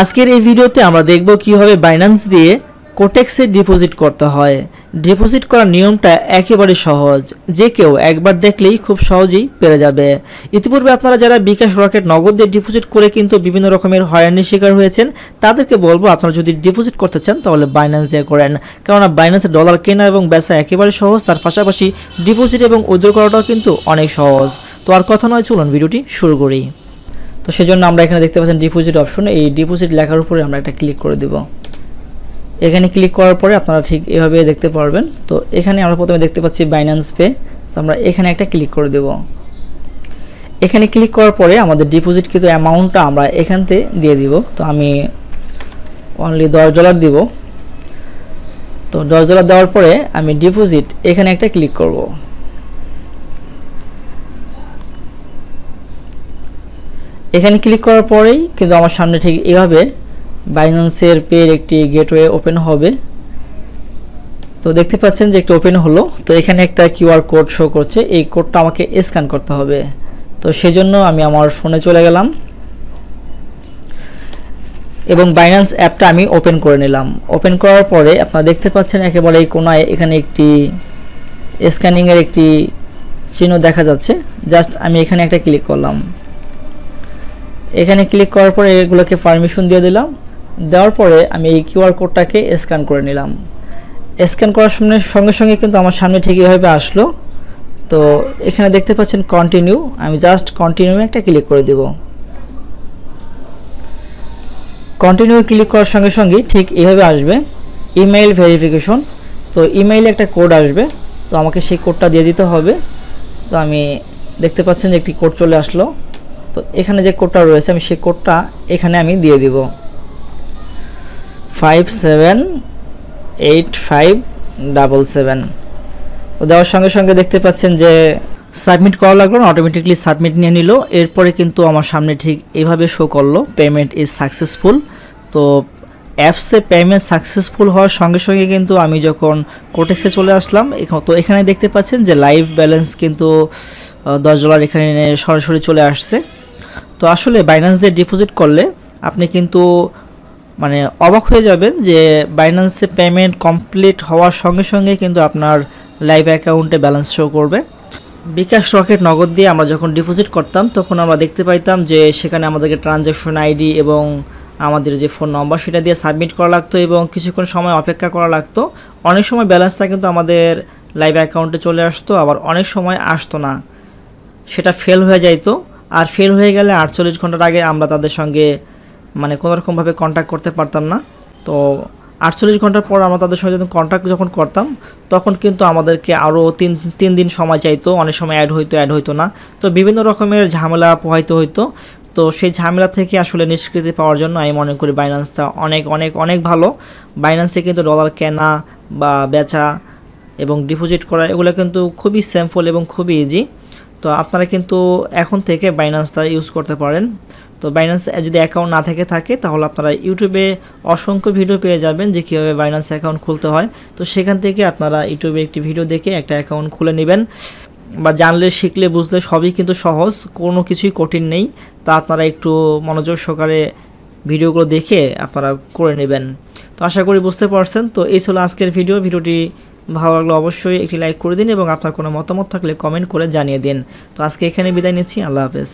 আজকের এই ভিডিওতে আমরা দেখব কিভাবে বাইন্যান্স দিয়ে কোটেক্সে ডিপোজিট করতে হয়। ডিপোজিট করার নিয়মটা একেবারে সহজ, যে কেউ একবার দেখলেই খুব সহজেই পেরে যাবে। ইতিপূর্বে আপনারা যারা বিকাশ রকেট নগদ দিয়ে ডিপোজিট করে কিন্তু বিভিন্ন রকমের হয়রানির শিকার হয়েছেন, তাদেরকে বলবো আপনারা যদি ডিপোজিট করতে চান তাহলে বাইন্যান্স দিয়ে করেন, কেননা বাইন্যান্সে ডলার কেনা এবং বেচা একেবারে সহজ, তার পাশাপাশি ডিপোজিট এবং উইথড্র করাটাও কিন্তু অনেক সহজ। তো আর কথা নয়, চলুন ভিডিওটি শুরু করি। তো সেজন্য আমরা এখানে দেখতে পাচ্ছেন ডিপোজিট অপশন, এই ডিপোজিট লেখার উপরে আমরা একটা ক্লিক করে দেব। এখানে ক্লিক করার পরে আপনারা ঠিক এভাবে দেখতে পারবেন। তো এখানে আমরা প্রথমে দেখতে পাচ্ছি বাইন্যান্স পে, তো আমরা এখানে একটা ক্লিক করে দেব। এখানে ক্লিক করার পরে আমাদের ডিপোজিট কিন্তু অ্যামাউন্টটা আমরা এখান থেকে দিয়ে দিব। তো আমি অনলি $10 দিব। তো $10 দেওয়ার পরে আমি ডিপোজিট এখানে একটা ক্লিক করব। এখানে ক্লিক করার পরেই কিন্তু আমার সামনে ঠিক এভাবে বাইন্যান্সের পের একটি গেটওয়ে ওপেন হবে। তো দেখতে পাচ্ছেন যে একটু ওপেন হলো। তো এখানে একটা কিউআর কোড শো করছে, এই কোডটা আমাকে স্ক্যান করতে হবে। তো সেজন্য আমি আমার ফোনে চলে গেলাম এবং বাইন্যান্স অ্যাপটা আমি ওপেন করে নিলাম। ওপেন করার পরে আপনারা দেখতে পাচ্ছেন একেবারে এই কোণায় এখানে একটি স্ক্যানিংয়ের একটি চিহ্ন দেখা যাচ্ছে। জাস্ট আমি এখানে একটা ক্লিক করলাম। এখানে ক্লিক করার পরে এগুলোকে পারমিশন দিয়ে দিলাম। দেওয়ার পরে আমি এই কিউআর কোডটাকে স্ক্যান করে নিলাম। স্ক্যান করার সঙ্গে সঙ্গে কিন্তু আমার সামনে ঠিক এভাবে আসলো। তো এখানে দেখতে পাচ্ছেন কন্টিনিউ, আমি জাস্ট কন্টিনিউ একটা ক্লিক করে দেব। কন্টিনিউ ক্লিক করার সঙ্গে সঙ্গে ঠিক এভাবে আসবে ইমেইল ভেরিফিকেশন। তো ইমেইলে একটা কোড আসবে, তো আমাকে সেই কোডটা দিয়ে দিতে হবে। তো আমি দেখতে পাচ্ছেন যে একটি কোড চলে আসলো। তো এখানে যে কোডটা রয়েছে আমি সেই কোডটা এখানে আমি দিয়ে দিব, 578577। তো দেওয়ার সঙ্গে সঙ্গে দেখতে পাচ্ছেন যে সাবমিট করা লাগলো না, অটোমেটিকলি সাবমিট নিয়ে নিল। এরপরে কিন্তু আমার সামনে ঠিক এভাবে শো করলো পেমেন্ট ইজ সাকসেসফুল। তো অ্যাপসে পেমেন্ট সাকসেসফুল হওয়ার সঙ্গে সঙ্গে কিন্তু আমি যখন কোটেক্সে চলে আসলাম, তো এখানে দেখতে পাচ্ছেন যে লাইভ ব্যালেন্স কিন্তু $10 এখানে সরাসরি চলে আসছে। তো আসলে বাইন্যান্স দিয়ে ডিপোজিট করলে আপনি কিন্তু মানে অবাক হয়ে যাবেন যে বাইন্যান্সে পেমেন্ট কমপ্লিট হওয়ার সঙ্গে সঙ্গে কিন্তু আপনার লাইভ অ্যাকাউন্টে ব্যালেন্স শো করবে। বিকাশ রকেট নগদ দিয়ে আমরা যখন ডিপোজিট করতাম তখন আমরা দেখতে পাইতাম যে সেখানে আমাদেরকে ট্রানজ্যাকশন আইডি এবং আমাদের যে ফোন নম্বর সেটা দিয়ে সাবমিট করা লাগতো এবং কিছুক্ষণ সময় অপেক্ষা করা লাগতো। অনেক সময় ব্যালেন্সটা কিন্তু আমাদের লাইভ অ্যাকাউন্টে চলে আসতো, আবার অনেক সময় আসতো না, সেটা ফেল হয়ে যাইতো। আর ফেল হয়ে গেলে 48 ঘন্টার আগে আমরা তাদের সঙ্গে মানে কোনোরকমভাবে কন্ট্যাক্ট করতে পারতাম না। তো 48 ঘন্টার পর আমরা তাদের সঙ্গে কন্ট্যাক্ট যখন করতাম তখন কিন্তু আমাদেরকে আরও তিন দিন সময় চাইতো, অনেক সময় অ্যাড হইতো না। তো বিভিন্ন রকমের ঝামেলা পোহাইতে হইতো। তো সেই ঝামেলা থেকে আসলে নিষ্কৃতি পাওয়ার জন্য আমি মনে করি বাইন্যান্সটা অনেক অনেক অনেক ভালো। বাইন্যান্সে কিন্তু ডলার কেনা বা বেচা এবং ডিপোজিট করা এগুলো কিন্তু খুবই সিম্পল এবং খুবই ইজি। তো আপনারা কিন্তু এখন থেকে বাইন্যান্সটা ইউজ করতে পারেন। তো বাইন্যান্স যদি অ্যাকাউন্ট না থাকে তাহলে আপনারা ইউটিউবে অসংখ্য ভিডিও পেয়ে যাবেন যে কীভাবে বাইন্যান্স অ্যাকাউন্ট খুলতে হয়। তো সেখান থেকে আপনারা ইউটিউবে একটি ভিডিও দেখে একটা অ্যাকাউন্ট খুলে নেবেন, বা জানলে শিখলে বুঝলে সবই কিন্তু সহজ, কোনো কিছুই কঠিন নেই। তা আপনারা একটু মনোযোগ সহকারে ভিডিওগুলো দেখে আপনারা করে নেবেন। তো আশা করি বুঝতে পারছেন। তো এই ছিল আজকের ভিডিওটি ভালো লাগলে অবশ্যই একটি লাইক করে দিন এবং আপনার কোনো মতামত থাকলে কমেন্ট করে জানিয়ে দিন। তো আজকে এখানে বিদায় নিচ্ছি, আল্লাহ হাফেজ।